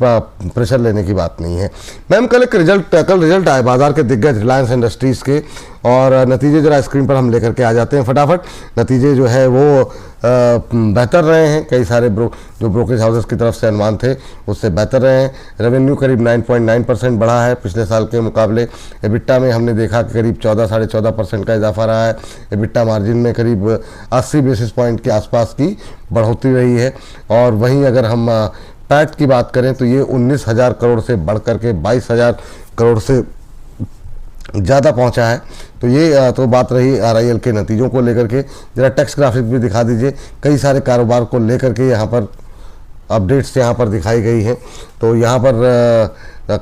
Pressure लेने की बात नहीं है। मैम कल रिजल्ट आए बाजार के दिग्गज रिलायंस इंडस्ट्रीज़ के, और नतीजे जरा स्क्रीन पर हम लेकर के आ जाते हैं फटाफट। नतीजे जो है वो बेहतर रहे हैं, कई सारे जो ब्रोकरेज हाउसेस की तरफ से अनुमान थे उससे बेहतर रहे हैं। रेवेन्यू करीब 9.9% बढ़ा है पिछले साल के मुकाबले। एबिटा में हमने देखा कि करीब 14-14.5% का इजाफा रहा है। एबिटा मार्जिन में करीब 80 बेसिस पॉइंट के आसपास की बढ़ोतरी रही है। और वहीं अगर हम पैट की बात करें तो ये 19,000 करोड़ से बढ़ करके 22,000 करोड़ से ज़्यादा पहुंचा है। तो ये तो बात रही आरआईएल के नतीजों को लेकर के। जरा टेक्स्ट ग्राफिक भी दिखा दीजिए, कई सारे कारोबार को लेकर के यहाँ पर अपडेट्स यहाँ पर दिखाई गई हैं। तो यहाँ पर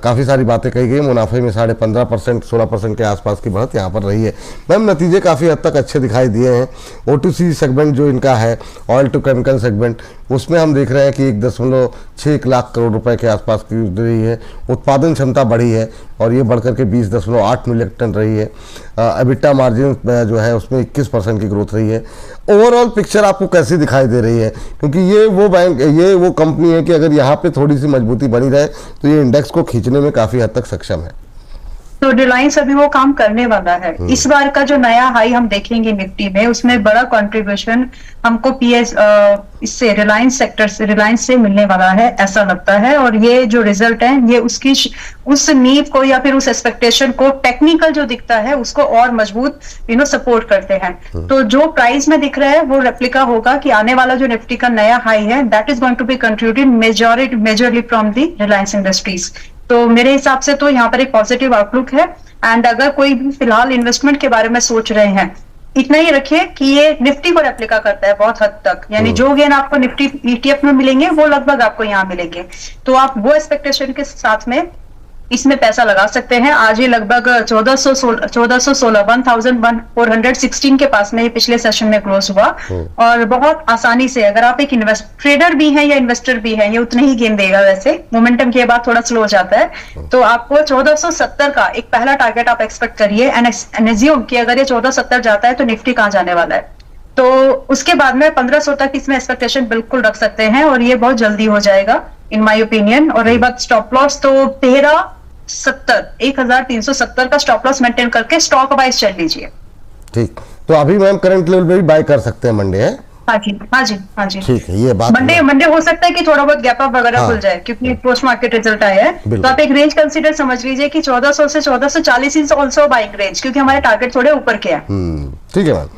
काफ़ी सारी बातें कही गई। मुनाफे में 15.5% 16% के आसपास की बढ़त यहाँ पर रही है। मैम नतीजे काफ़ी हद तक अच्छे दिखाई दिए हैं। O2C सेगमेंट जो इनका है, ऑयल टू केमिकल सेगमेंट, उसमें हम देख रहे हैं कि 1.6 लाख करोड़ रुपए के आसपास की रही है। उत्पादन क्षमता बढ़ी है और ये बढ़कर के 20.8 मिलियन टन रही है। एबिटा मार्जिन जो है उसमें 21% की ग्रोथ रही है। ओवरऑल पिक्चर आपको कैसी दिखाई दे रही है? क्योंकि ये वो कंपनी है कि अगर यहाँ पे थोड़ी सी मजबूती बनी रहे तो ये इंडेक्स को खींचने में काफी हद तक सक्षम है। तो रिलायंस अभी वो काम करने वाला है। इस बार का जो नया हाई हम देखेंगे निफ्टी में, उसमें बड़ा कंट्रीब्यूशन हमको इससे रिलायंस सेक्टर से, रिलायंस से मिलने वाला है ऐसा लगता है। और ये जो रिजल्ट है ये उसकी उस नींव को या फिर उस एक्सपेक्टेशन को, टेक्निकल जो दिखता है उसको और मजबूत सपोर्ट करते हैं। तो जो प्राइस में दिख रहा है वो रेप्लिका होगा कि आने वाला जो निफ्टी का नया हाई है that is going to be contributed majorly from the Reliance Industries. तो मेरे हिसाब से तो यहाँ पर एक पॉजिटिव आउटलुक है। एंड अगर कोई भी फिलहाल इन्वेस्टमेंट के बारे में सोच रहे हैं, इतना ही रखिए कि ये निफ्टी को रेप्लिका करता है बहुत हद तक। यानी जो गेन आपको निफ्टी ETF में मिलेंगे वो लगभग आपको यहाँ मिलेंगे। तो आप वो एक्सपेक्टेशन के साथ में इसमें पैसा लगा सकते हैं। आज ही लगभग 1416 के पास में ही पिछले सेशन में क्लोज हुआ। और बहुत आसानी से अगर आप एक ट्रेडर भी हैं या इन्वेस्टर भी हैं, ये उतने ही गेन देगा। वैसे मोमेंटम के बाद थोड़ा स्लो हो जाता है। तो आपको 1470 का एक पहला टारगेट आप एक्सपेक्ट करिए एंड एज्यूम कि अगर ये 1470 जाता है तो निफ्टी कहाँ जाने वाला है। तो उसके बाद में 1500 तक इसमें एक्सपेक्टेशन बिल्कुल रख सकते हैं और ये बहुत जल्दी हो जाएगा इन माय ओपिनियन। और रही बात स्टॉप लॉस, तो 1370 का स्टॉप लॉस मेंटेन करके स्टॉक वाइज चल लीजिए। ठीक, तो अभी मैम करंट लेवल पे भी बाय कर सकते हैं मंडे है? हाँ जी, हाँ जी, हाँ जी। ठीक है, ये बात मंडे हो सकता है कि थोड़ा बहुत गैप अप वगैरह खुल जाए क्योंकि पोस्ट मार्केट रिजल्ट आया है। तो आप एक रेंज कंसीडर समझ लीजिए कि 1400 से 1440 इज ऑल्सो बाइंग रेंज, क्योंकि हमारे टारगेट थोड़े ऊपर के हैं। ठीक है मैम।